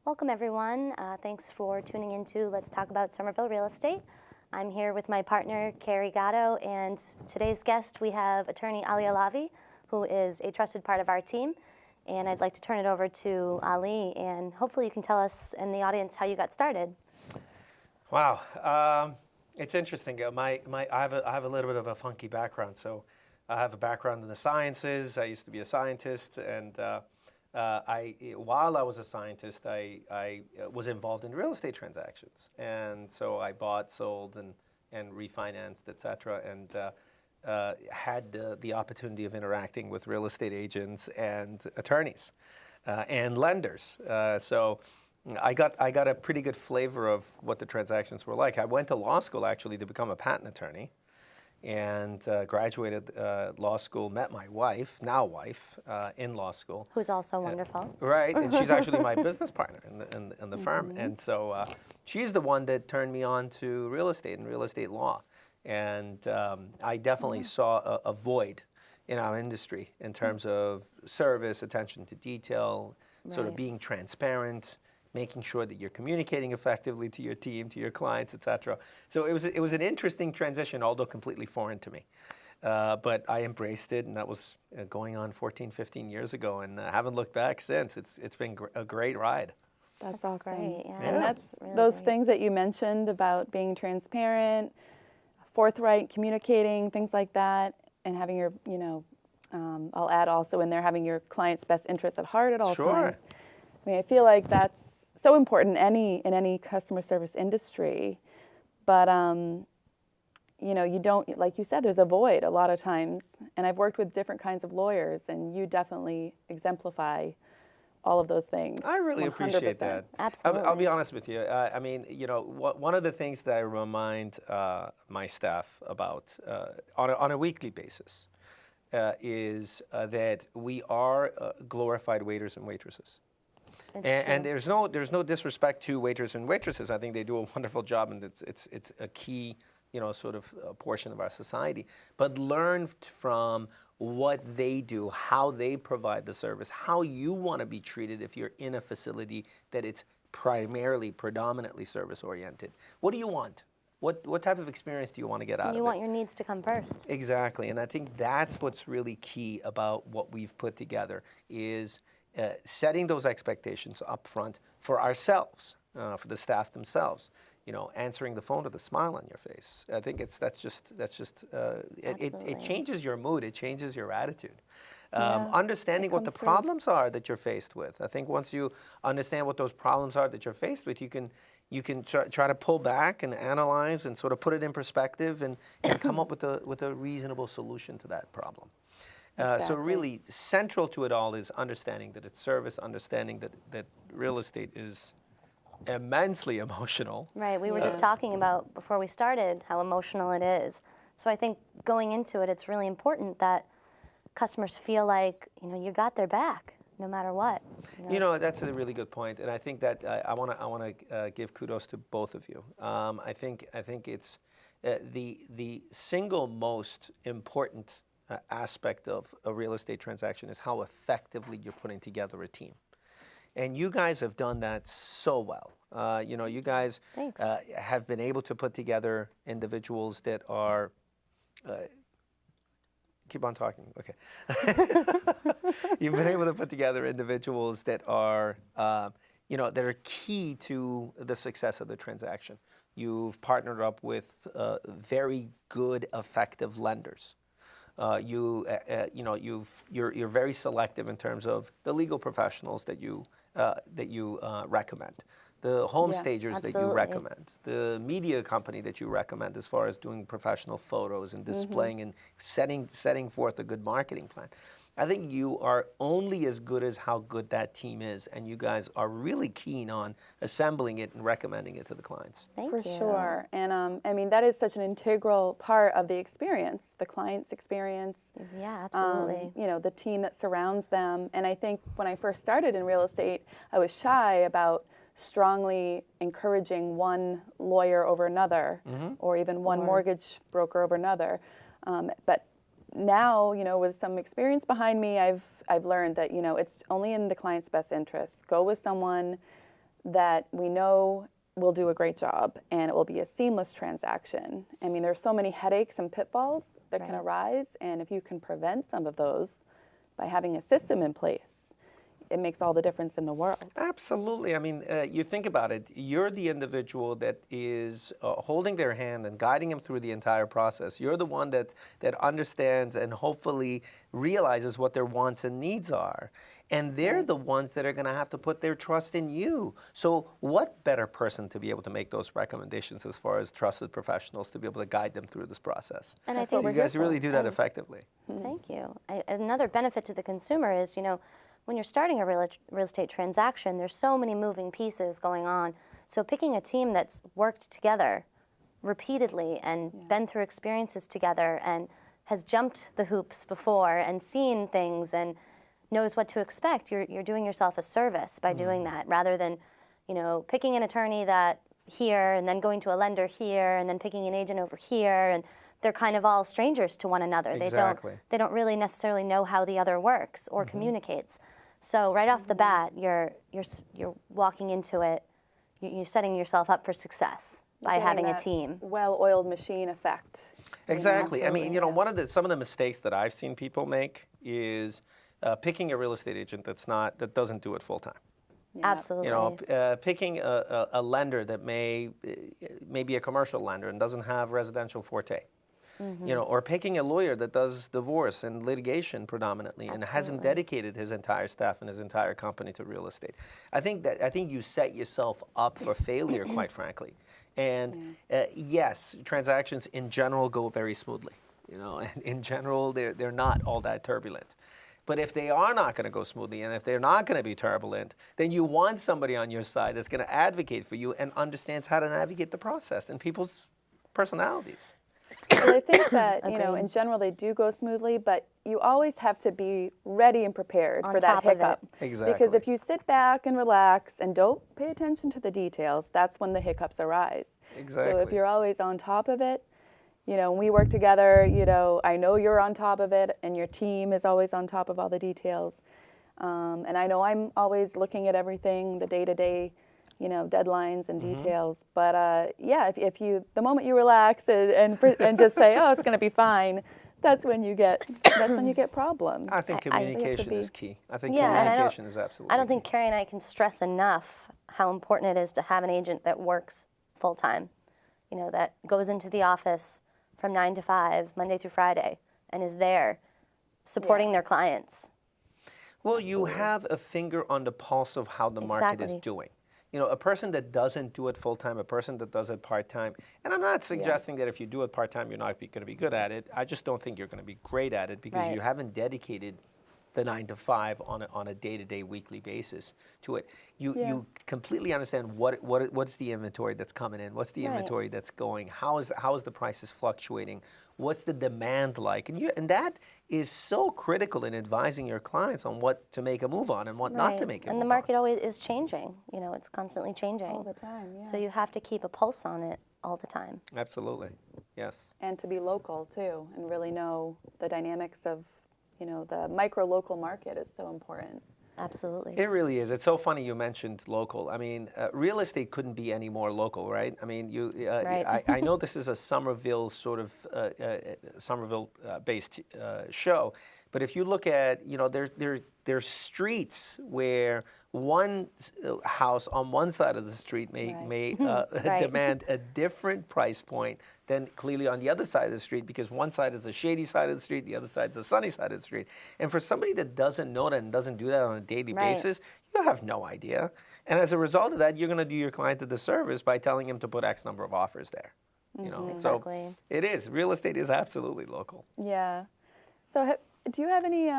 Welcome everyone. Thanks for tuning into Let's Talk About Somerville Real Estate. I'm here with my partner, Carey Gatto, and today's guest we have attorney Ali Alavi, who is a trusted part of our team. And I'd like to turn it over to Ali, and hopefully you can tell us and the audience how you got started. Wow, it's interesting. I have a little bit of a funky background. So I have a background in the sciences. I used to be a scientist, and while I was a scientist, I was involved in real estate transactions, and so I bought, sold, and refinanced, etc. And had the opportunity of interacting with real estate agents and attorneys and lenders. So I got a pretty good flavor of what the transactions were like. I went to law school actually to become a patent attorney, and graduated law school, met my wife, now wife, in law school. Who's also wonderful. Right, and she's actually my business partner in the firm. And so she's the one that turned me on to real estate and real estate law. And I definitely saw a void in our industry in terms of service, attention to detail, sort of being transparent, making sure that you're communicating effectively to your team, to your clients, etc. So it was an interesting transition, although completely foreign to me. But I embraced it, and that was going on 14, 15 years ago, and I haven't looked back since. It's been a great ride. That's awesome. Great. Yeah. And that's really those great. things that you mentioned about being transparent, forthright, communicating, things like that, and having your, I'll add also in there, having your client's best interests at heart at all times. I mean, I feel like that's so important in any customer service industry, but you don't, like you said, there's a void a lot of times, and I've worked with different kinds of lawyers, and you definitely exemplify all of those things. I really 100%. appreciate that. Absolutely. I'll be honest with you. I mean, one of the things that I remind my staff about on a weekly basis is that we are glorified waiters and waitresses. And there's no disrespect to waiters and waitresses. I think they do a wonderful job, and it's a key sort of portion of our society. But learn from what they do, how they provide the service, how you want to be treated if you're in a facility that it's predominantly service oriented. What do you want? What type of experience do you want to get out of it? You want your needs to come first. Exactly, and I think that's what's really key about what we've put together is setting those expectations up front for ourselves, for the staff themselves. Answering the phone with a smile on your face. I think it changes your mood. It changes your attitude. Understanding what the problems are that you're faced with. I think once you understand what those problems are that you're faced with, you can try to pull back and analyze and sort of put it in perspective and come up with a reasonable solution to that problem. So really central to it all is understanding that it's service, understanding that real estate is immensely emotional. Right, we were just talking about before we started how emotional it is. So I think going into it, it's really important that customers feel like, you got their back no matter what. That's a really good point, and I think that I want to give kudos to both of you. I think it's the single most important aspect of a real estate transaction is how effectively you're putting together a team. And you guys have done that so well. You guys have been able to put together individuals that are, keep on talking, okay. You've been able to put together individuals that are, that are key to the success of the transaction. You've partnered up with very good, effective lenders. You're very selective in terms of the legal professionals that you recommend, the home stagers that you recommend, the media company that you recommend as far as doing professional photos and displaying and setting forth a good marketing plan. I think you are only as good as how good that team is, and you guys are really keen on assembling it and recommending it to the clients. Thank For you. sure. And I mean, that is such an integral part of the experience, the client's experience. Yeah, absolutely. The team that surrounds them. And I think when I first started in real estate, I was shy about strongly encouraging one lawyer over another, or even one mortgage broker over another. But now, with some experience behind me, I've learned that, it's only in the client's best interest. Go with someone that we know will do a great job and it will be a seamless transaction. I mean, there's so many headaches and pitfalls that can arise, and if you can prevent some of those by having a system in place, it makes all the difference in the world. Absolutely. I mean, you think about it, you're the individual that is holding their hand and guiding them through the entire process. You're the one that understands and hopefully realizes what their wants and needs are. And they're the ones that are going to have to put their trust in you. So what better person to be able to make those recommendations as far as trusted professionals to be able to guide them through this process? And I think so you guys really do that effectively. Thank you. Another benefit to the consumer is, when you're starting a real estate transaction, there's so many moving pieces going on. So picking a team that's worked together repeatedly and been through experiences together and has jumped the hoops before and seen things and knows what to expect, you're doing yourself a service by doing that, rather than, picking an attorney that here and then going to a lender here and then picking an agent over here, and they're kind of all strangers to one another. Exactly. They don't really necessarily know how the other works or communicates. So right off the bat, you're walking into it, you're setting yourself up for success by having a team. Well-oiled machine effect. Exactly. I mean, some of the mistakes that I've seen people make is picking a real estate agent that doesn't do it full time. Absolutely. Picking a lender that may be a commercial lender and doesn't have residential forte. Or picking a lawyer that does divorce and litigation predominantly and hasn't dedicated his entire staff and his entire company to real estate. I think you set yourself up for failure, quite frankly. And yes, transactions in general go very smoothly. And in general, they're not all that turbulent. But if they are not going to go smoothly and if they're not going to be turbulent, then you want somebody on your side that's going to advocate for you and understands how to navigate the process and people's personalities. Well, I think that, in general, they do go smoothly, but you always have to be ready and prepared for that hiccup. Exactly. Because if you sit back and relax and don't pay attention to the details, that's when the hiccups arise. Exactly. So if you're always on top of it, when we work together, I know you're on top of it and your team is always on top of all the details. And I know I'm always looking at everything, the day-to-day deadlines and details. But if you, the moment you relax and just say, oh, it's going to be fine, that's when you get problems. I think communication is key. I think Yeah, communication is absolutely I don't think key. Carey and I can stress enough how important it is to have an agent that works full time, that goes into the office from 9 to 5, Monday through Friday, and is there supporting their clients. Well, you have a finger on the pulse of how the market is doing. A person that doesn't do it full time, a person that does it part time, and I'm not suggesting that if you do it part time, you're not going to be good at it. I just don't think you're going to be great at it because you haven't dedicated the 9 to 5 on a day-to-day, weekly basis to it. You completely understand what's the inventory that's coming in, what's the inventory that's going, how is the prices fluctuating, what's the demand like, and that is so critical in advising your clients on what to make a move on and what not to make a move on. And the market always is changing. It's constantly changing. All the time, yeah. So you have to keep a pulse on it all the time. Absolutely, yes. And to be local too, and really know the dynamics of the micro-local market is so important. Absolutely. It really is. It's so funny you mentioned local. I mean, real estate couldn't be any more local, right? I mean, I know this is a Somerville sort of Somerville-based show, but if you look at, there's streets where one house on one side of the street may demand a different price point than clearly on the other side of the street, because one side is a shady side of the street, the other side is a sunny side of the street. And for somebody that doesn't know that and doesn't do that on a daily basis, you have no idea. And as a result of that, you're going to do your client a disservice by telling him to put X number of offers there. Exactly. So it is. Real estate is absolutely local. Yeah. So do you have any,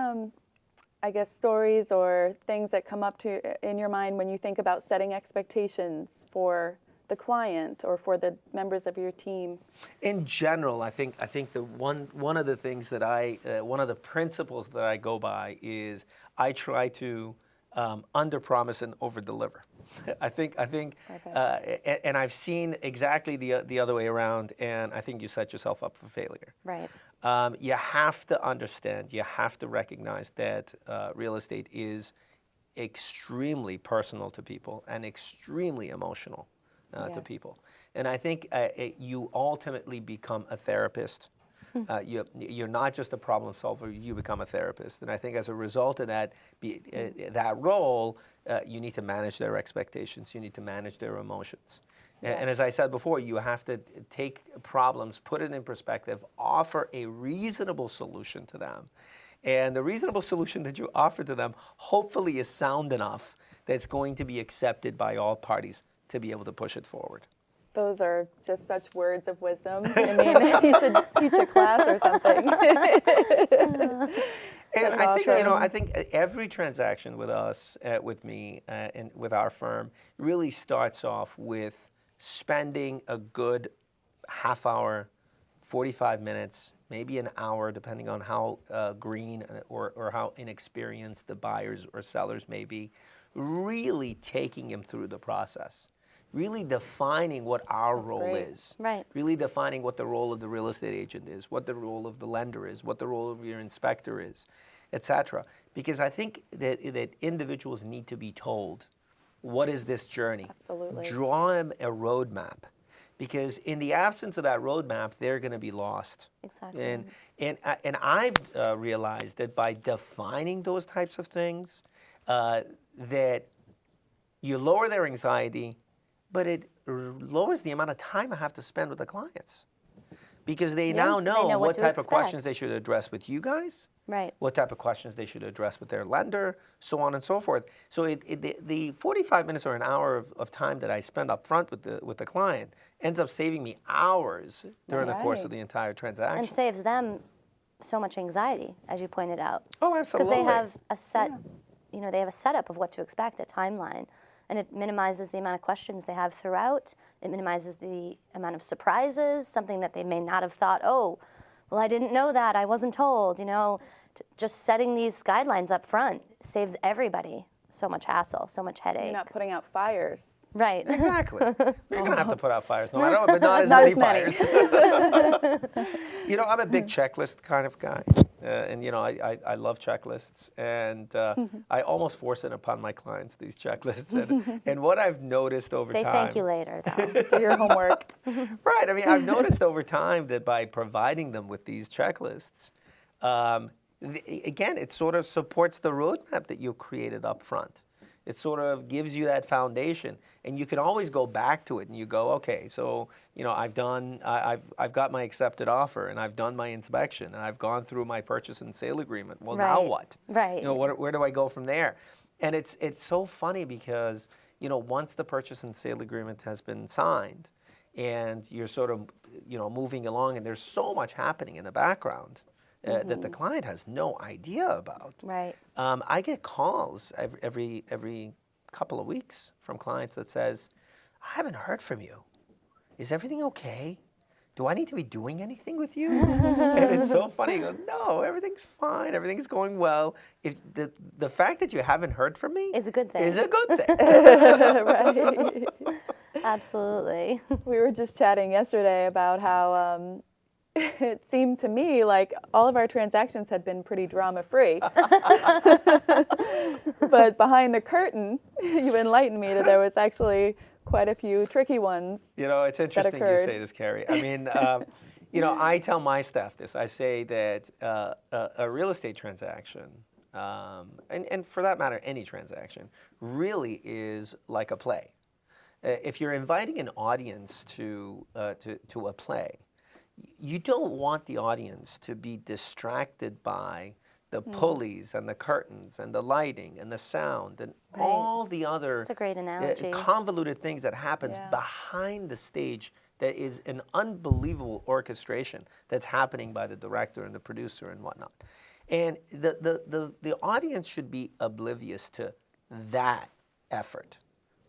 stories or things that come up in your mind when you think about setting expectations for the client or for the members of your team? In general, I think the one of the things that one of the principles that I go by is I try to underpromise and overdeliver. I think, and I've seen exactly the other way around, and I think you set yourself up for failure. Right. You have to understand, you have to recognize that real estate is extremely personal to people and extremely emotional to Yes. people. And I think you ultimately become a therapist. You're not just a problem solver, you become a therapist. And I think as a result of that, that role, you need to manage their expectations, you need to manage their emotions. And as I said before, you have to take problems, put it in perspective, offer a reasonable solution to them. And the reasonable solution that you offer to them hopefully is sound enough that it's going to be accepted by all parties to be able to push it forward. Those are just such words of wisdom. I mean, you should teach a class or something. And That's I think, awesome. I think every transaction with us, with me, and with our firm really starts off with spending a good half hour, 45 minutes, maybe an hour, depending on how green or how inexperienced the buyers or sellers may be, really taking them through the process. Really defining what our role great. is. Right. Really defining what the role of the real estate agent is, what the role of the lender is, what the role of your inspector is, etc. Because I think that individuals need to be told, what is this journey? Absolutely. Draw them a roadmap. Because in the absence of that roadmap, they're going to be lost. Exactly. And I've realized that by defining those types of things, that you lower their anxiety, but it lowers the amount of time I have to spend with the clients. Because they now know, know what to type of questions they expect. should address with you guys, Right. what type of questions they should address with their lender, so on and so forth. So the 45 minutes or an hour of time that I spend up front with the client ends up saving me hours during the course of Right. the entire transaction. And saves them so much anxiety, as you pointed out. Oh, Because absolutely. they have a set, they have a setup of what to expect, a timeline. And it minimizes the amount of questions they have throughout. It minimizes the amount of surprises, something that they may not have thought, oh, well, I didn't know that, I wasn't told. Just setting these guidelines up front saves everybody so much hassle, so much headache. You're not putting out fires. Right. Exactly. We're going to have to put out fires, no matter what, but not as Not many as many. fires. I'm a big checklist kind of guy. And I love checklists. And I almost force it upon my clients, these checklists. And what I've noticed over They time. thank you later, though. Do your homework. Right. I mean, I've noticed over time that by providing them with these checklists, again, it sort of supports the roadmap that you created up front. It sort of gives you that foundation, and you can always go back to it. And you go, okay, so I've got my accepted offer, and I've done my inspection, and I've gone through my purchase and sale agreement. Well, now Right. what? Right. Where do I go from there? And it's so funny because once the purchase and sale agreement has been signed, and you're sort of moving along, and there's so much happening in the background. That the client has no idea about. Right. I get calls every couple of weeks from clients that says, I haven't heard from you. Is everything okay? Do I need to be doing anything with you? And it's so funny. You go, no, everything's fine. Everything's going well. If the fact that you haven't heard from me Is a good thing. is a good thing. Right. Absolutely. We were just chatting yesterday about how it seemed to me like all of our transactions had been pretty drama-free. But behind the curtain, you enlightened me that there was actually quite a few tricky ones. It's interesting you occurred. say this, Carey. I mean, I tell my staff this. I say that a real estate transaction, and for that matter, any transaction, really is like a play. If you're inviting an audience to a play, you don't want the audience to be distracted by the pulleys and the curtains and the lighting and the sound and Right. all the other That's a great analogy. convoluted things that happens Yeah. behind the stage that is an unbelievable orchestration that's happening by the director and the producer and whatnot. And the audience should be oblivious to that effort.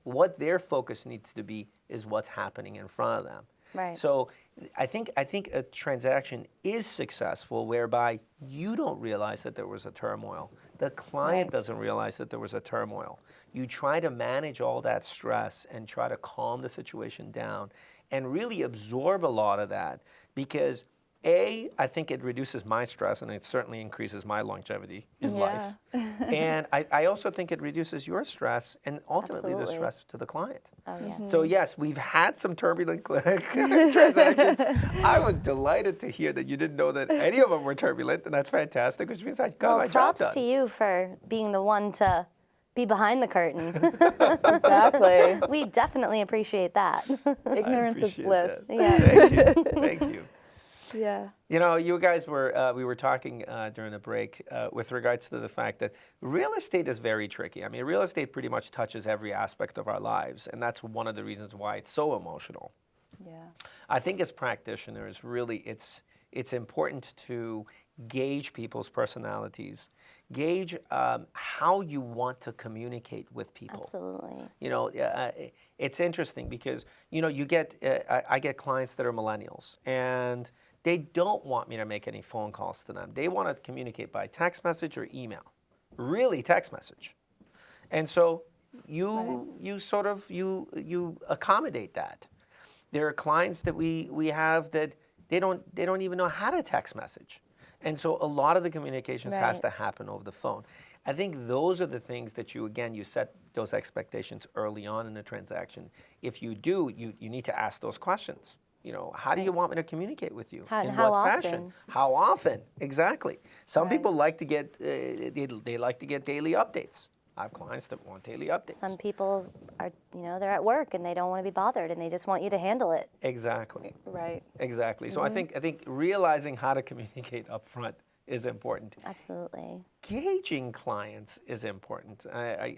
What their focus needs to be is what's happening in front of them. Right. So I think a transaction is successful whereby you don't realize that there was a turmoil. The client Right. doesn't realize that there was a turmoil. You try to manage all that stress and try to calm the situation down and really absorb a lot of that, because I think it reduces my stress, and it certainly increases my longevity in life. And I also think it reduces your stress and ultimately the stress to the client. Oh, yes. So yes, we've had some turbulent transactions. I was delighted to hear that you didn't know that any of them were turbulent, and that's fantastic, which means I got my job done. Props to you for being the one to be behind the curtain. Exactly. We definitely appreciate that. Ignorance is bliss. That. Yeah. Thank you. Thank you. Yeah. You know, you guys were, we were talking during the break with regards to the fact that real estate is very tricky. I mean, real estate pretty much touches every aspect of our lives, and that's one of the reasons why it's so emotional. Yeah. I think as practitioners, really, it's important to gauge people's personalities, gauge how you want to communicate with people. Absolutely. You know, it's interesting because, you know, you get, I get clients that are millennials, and they don't want me to make any phone calls to them. They want to communicate by text message or email, really text message. And so you sort of, you accommodate that. There are clients that we have that they don't even know how to text message. And so a lot of the communications has to happen over the phone. I think those are the things that you set those expectations early on in the transaction. If you do, you need to ask those questions. You know, how do you want me to communicate with you? In how what often? fashion? How often? Exactly. Some people like to get, they like to get daily updates. I have clients that want daily updates. Some people are, you know, they're at work and they don't want to be bothered and they just want you to handle it. Exactly. Right. Exactly. So I think realizing how to communicate up front is important. Absolutely. Gauging clients is important. I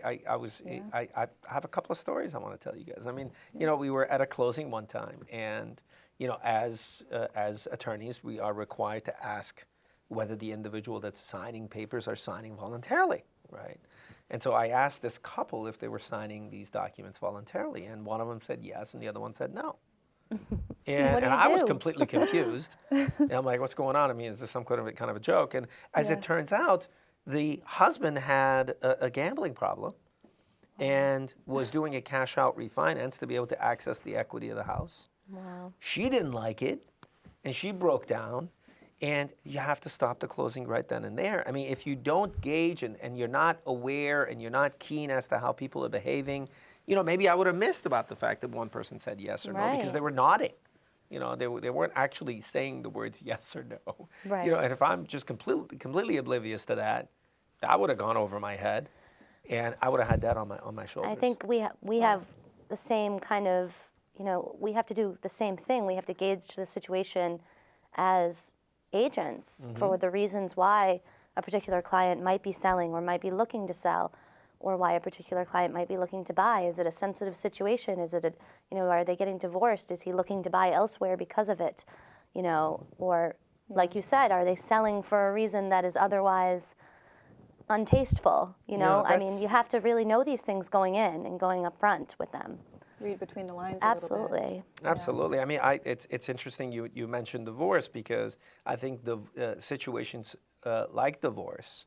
have a couple of stories I want to tell you guys. I mean, you know, we were at a closing one time, and you know, as attorneys, we are required to ask whether the individual that's signing papers are signing voluntarily, right? And so I asked this couple if they were signing these documents voluntarily, and one of them said yes, and the other one said no. And I was completely confused. And I'm like, what's going on? I mean, is this some kind of a joke? And as it turns out, the husband had a gambling problem and was doing a cash out refinance to be able to access the equity of the house. Wow. She didn't like it, and she broke down. And you have to stop the closing right then and there. I mean, if you don't gauge and you're not aware and you're not keen as to how people are behaving, you know, maybe I would have missed about the fact that one person said yes or no because they were nodding. You know, they weren't actually saying the words yes or no. Right. You know, and if I'm just completely oblivious to that, that would have gone over my head, and I would have had that on my shoulders. I think we have the same kind of, you know, we have to do the same thing. We have to gauge the situation as agents for the reasons why a particular client might be selling or might be looking to sell, or why a particular client might be looking to buy. Is it a sensitive situation? Is it you know, are they getting divorced? Is he looking to buy elsewhere because of it? You know, or like you said, are they selling for a reason that is otherwise untasteful? You know, I mean, you have to really know these things going in and going up front with them. Read between the lines. Absolutely. A little bit. Absolutely. I mean, it's interesting you mentioned divorce, because I think the situations like divorce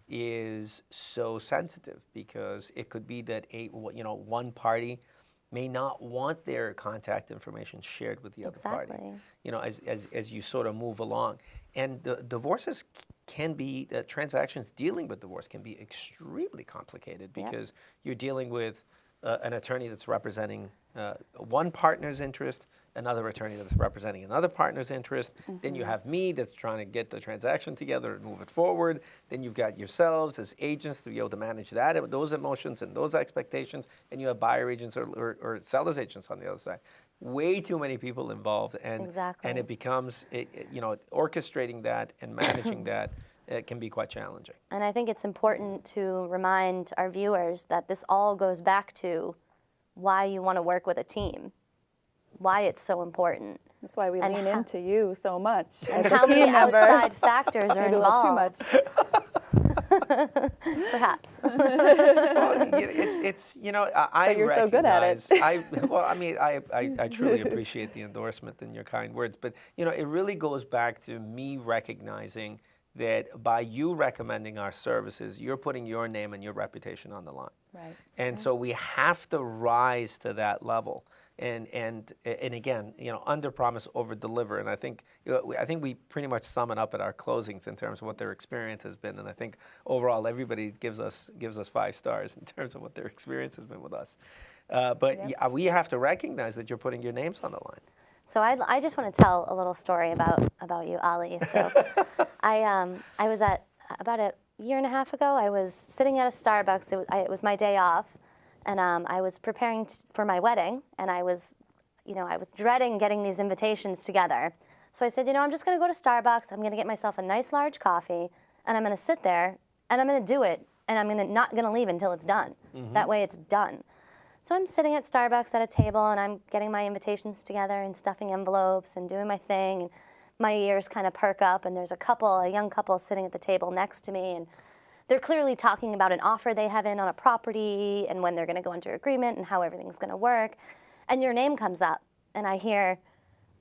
is so sensitive, because it could be that one party may not want their contact information shared with the other party. You know, as you sort of move along, and the divorces can be transactions dealing with divorce can be extremely complicated, because you're dealing with an attorney that's representing one partner's interest, another attorney that's representing another partner's interest. Then you have me that's trying to get the transaction together and move it forward. Then you've got yourselves as agents to be able to manage that, those emotions and those expectations. And you have buyer agents or seller's agents on the other side. Way too many people involved, and it becomes, orchestrating that and managing that. It can be quite challenging. And I think it's important to remind our viewers that this all goes back to why you want to work with a team, why it's so important. That's why we lean into you so much. And how many outside factors are involved. Too much. Perhaps. Well, it's I but you're recognize, so good at it. I truly appreciate the endorsement and your kind words, but it really goes back to me recognizing that by you recommending our services, you're putting your name and your reputation on the line. Right. And so we have to rise to that level. And again, underpromise, overdeliver. And I think we pretty much sum it up at our closings in terms of what their experience has been. And I think overall everybody gives us 5 stars in terms of what their experience has been with us. We have to recognize that you're putting your names on the line. So I just want to tell a little story about you, Ali. So I was at about a year and a half ago. I was sitting at a Starbucks. It was my day off, and I was preparing for my wedding, and I was dreading getting these invitations together. So I said, I'm just going to go to Starbucks. I'm going to get myself a nice large coffee, and I'm going to sit there, and I'm going to do it, and I'm not going to leave until it's done. Mm-hmm. That way, it's done. So I'm sitting at Starbucks at a table, and I'm getting my invitations together and stuffing envelopes and doing my thing. And my ears kind of perk up, and there's a young couple sitting at the table next to me, and they're clearly talking about an offer they have in on a property and when they're going to go into agreement and how everything's going to work. And your name comes up, and I hear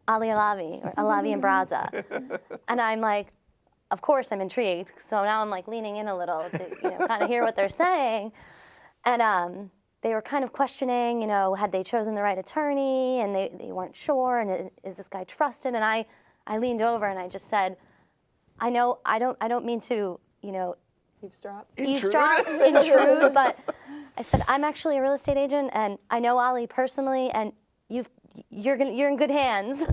Ali Alavi or Alavi and Braza. And I'm like, of course I'm intrigued. So now I'm like leaning in a little to kind of hear what they're saying. And they were kind of questioning, had they chosen the right attorney, and they weren't sure, and is this guy trusted? And I leaned over and I just said, I don't mean to, intrude, but I said, I'm actually a real estate agent, and I know Ali personally, and you're in good hands.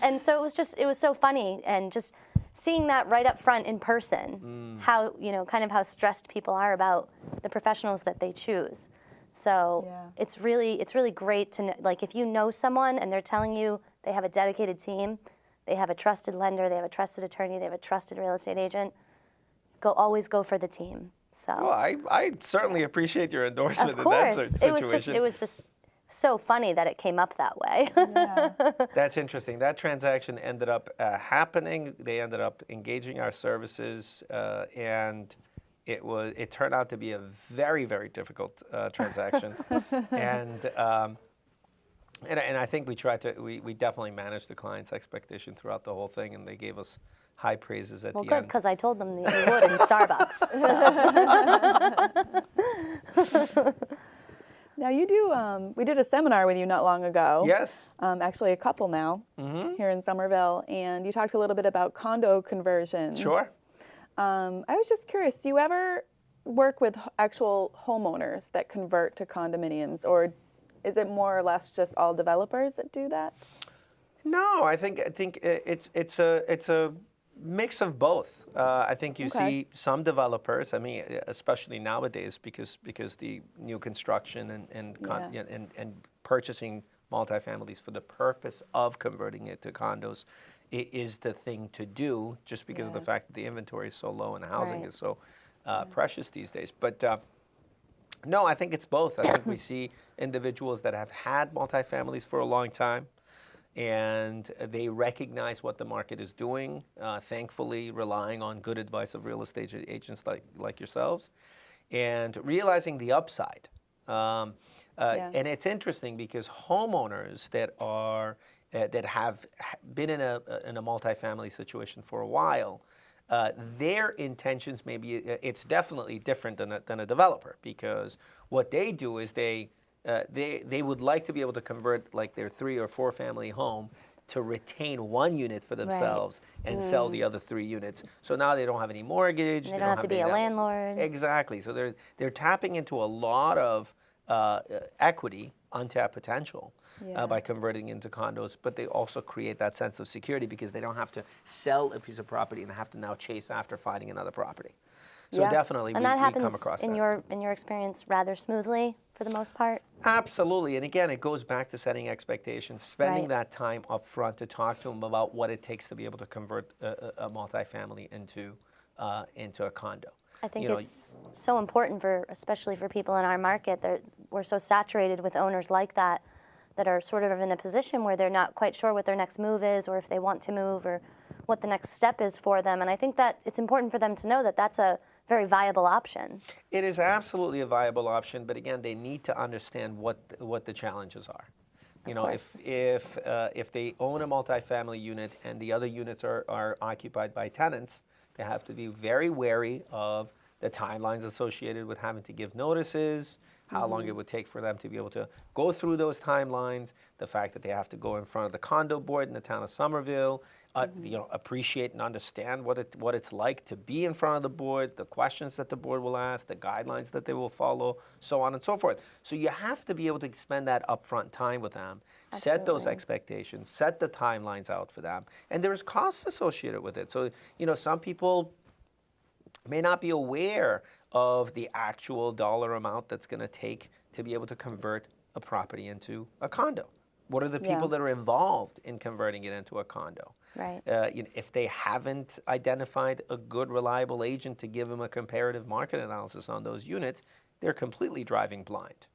And so it was so funny, and just seeing that right up front in person, how kind of how stressed people are about the professionals that they choose. So it's really great to know, like, if you know someone and they're telling you they have a dedicated team, they have a trusted lender, they have a trusted attorney, they have a trusted real estate agent, always go for the team. So well, I certainly appreciate your endorsement of course. in that situation. It was just so funny that it came up that way. Yeah. That's interesting. That transaction ended up happening. They ended up engaging our services, and it turned out to be a very, very difficult transaction. And I think we definitely managed the client's expectation throughout the whole thing, and they gave us high praises at the end. Well, good, because I told them that you would in Starbucks. So. Now you do, we did a seminar with you not long ago. Yes. Actually a couple now here in Somerville, and you talked a little bit about condo conversions. Sure. I was just curious, do you ever work with actual homeowners that convert to condominiums, or is it more or less just all developers that do that? No, I think it's a mix of both. I think you see some developers. I mean, especially nowadays, because the new construction and purchasing multifamilies for the purpose of converting it to condos is the thing to do. Just because of the fact that the inventory is so low and housing is so precious these days. But no, I think it's both. I think we see individuals that have had multifamilies for a long time, and they recognize what the market is doing, thankfully relying on good advice of real estate agents like yourselves, and realizing the upside. And it's interesting because homeowners that have been in a multifamily situation for a while, their intentions it's definitely different than a developer, because what they do is they would like to be able to convert like their 3 or 4 family home to retain 1 unit for themselves and sell the other 3 units. So now they don't have any mortgage. They don't have to be a landlord. Exactly. So they're tapping into a lot of equity, untapped potential by converting into condos, but they also create that sense of security because they don't have to sell a piece of property and have to now chase after finding another property. So definitely, and we that happens come across in your experience rather smoothly for the most part. Absolutely, and again, it goes back to setting expectations, spending that time up front to talk to them about what it takes to be able to convert a multifamily into a condo. I think it's so important especially for people in our market. We're so saturated with owners like that are sort of in a position where they're not quite sure what their next move is, or if they want to move, or what the next step is for them. And I think that it's important for them to know that that's a very viable option. It is absolutely a viable option, but again, they need to understand what the challenges are. You know, if they own a multifamily unit and the other units are occupied by tenants, they have to be very wary of the timelines associated with having to give notices, how long it would take for them to be able to go through those timelines, the fact that they have to go in front of the condo board in the town of Somerville, you know, appreciate and understand what it's like to be in front of the board, the questions that the board will ask, the guidelines that they will follow, so on and so forth. So you have to be able to spend that upfront time with them, set those expectations, set the timelines out for them, and there's costs associated with it. So, you know, some people may not be aware of the actual dollar amount that's going to take to be able to convert a property into a condo. What are the people that are involved in converting it into a condo? Right. You know, if they haven't identified a good, reliable agent to give them a comparative market analysis on those units, they're completely driving blind.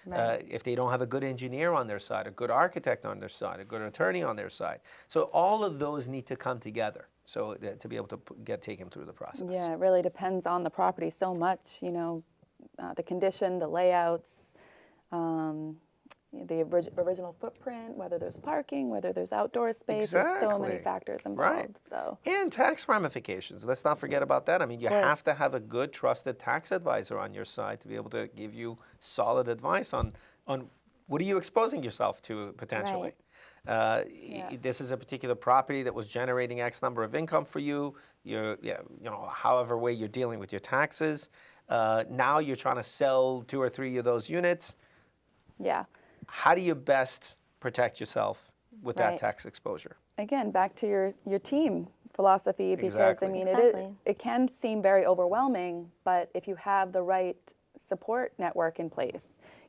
Right. If they don't have a good engineer on their side, a good architect on their side, a good attorney on their side. So all of those need to come together so to be able to get taken through the process. Yeah, it really depends on the property so much, you know, the condition, the layouts, the original footprint, whether there's parking, whether there's outdoor space. There's so many factors involved. Right. So. And tax ramifications. Let's not forget about that. I mean, you have to have a good, trusted tax advisor on your side to be able to give you solid advice on what are you exposing yourself to potentially. Right. This is a particular property that was generating X number of income for you. You know, however way you're dealing with your taxes. Now you're trying to sell 2 or 3 of those units. Yeah. How do you best protect yourself with that tax exposure? Again, back to your team philosophy, because I mean, it can seem very overwhelming, but if you have the right support network in place,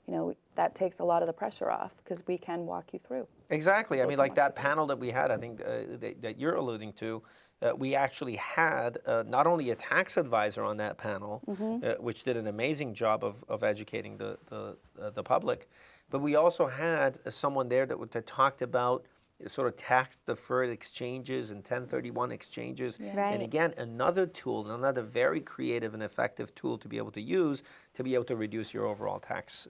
you know, that takes a lot of the pressure off because we can walk you through. Exactly. I mean, like that panel that we had, I think that you're alluding to, we actually had not only a tax advisor on that panel, which did an amazing job of educating the public, but we also had someone there that talked about sort of tax-deferred exchanges and 1031 exchanges. Yeah. Right. And again, another tool, another very creative and effective tool to be able to use to be able to reduce your overall tax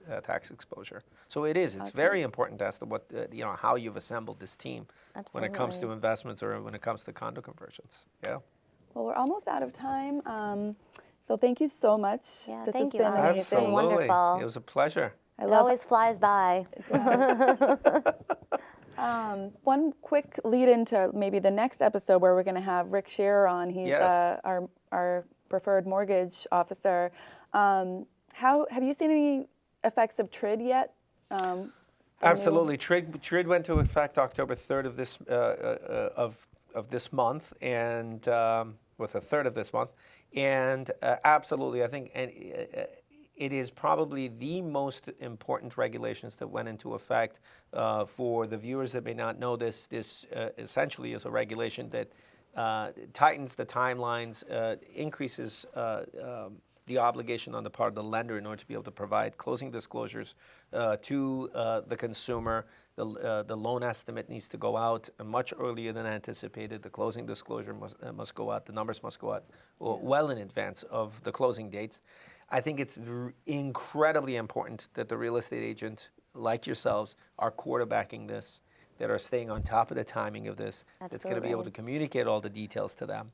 exposure. So it's very important as to what, you know, how you've assembled this team when it comes to investments or when it comes to condo conversions. Yeah. Well, we're almost out of time. So thank you so much. Yeah, this thank has you. been amazing. Absolutely. Wonderful. It was a pleasure. It always flies by. One quick lead into maybe the next episode where we're going to have Rick Shearer on. He's our preferred mortgage officer. Have you seen any effects of TRID yet? Absolutely. TRID went into effect October 3rd of this month, and with a third of this month, and absolutely, I think it is probably the most important regulations that went into effect. For the viewers that may not know this, essentially is a regulation that tightens the timelines, increases the obligation on the part of the lender in order to be able to provide closing disclosures to the consumer. The loan estimate needs to go out much earlier than anticipated. The closing disclosure must go out. The numbers must go out well in advance of the closing dates. I think it's incredibly important that the real estate agent, like yourselves, are quarterbacking this, that are staying on top of the timing of this, that's going to be able to communicate all the details to them.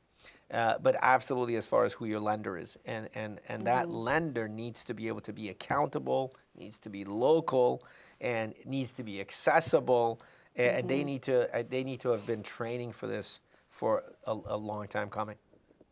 But absolutely, as far as who your lender is, and that lender needs to be able to be accountable, needs to be local, and needs to be accessible. And they need to have been training for this for a long time coming.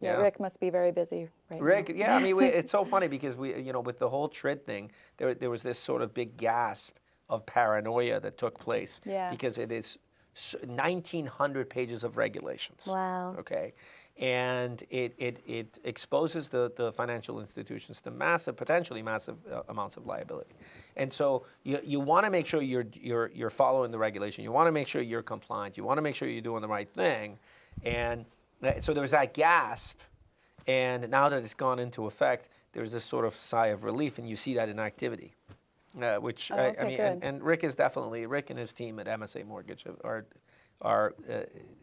Yeah, Rick must be very busy right Rick, now. yeah, I mean, it's so funny because with the whole TRID thing, there was this sort of big gasp of paranoia that took place because it is 1,900 pages of regulations. Wow. Okay, and it exposes the financial institutions to potentially massive amounts of liability, and so you want to make sure you're following the regulation. You want to make sure you're compliant. You want to make sure you're doing the right thing, and so there was that gasp, and now that it's gone into effect, there's this sort of sigh of relief, and you see that in activity, which I mean, and Rick and his team at MSA Mortgage are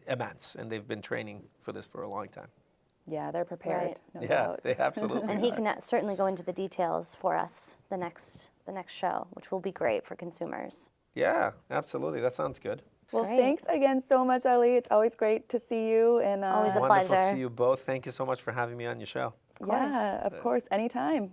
immense, and they've been training for this for a long time. Yeah, they're prepared. Right. No doubt. They absolutely. And he can certainly go into the details for us the next show, which will be great for consumers. Yeah, absolutely. That sounds good. Well, Great. thanks again so much, Ali. It's always great to see you. And Always a Wonderful to pleasure. see you both. Thank you so much for having me on your show. yeah, of course, anytime.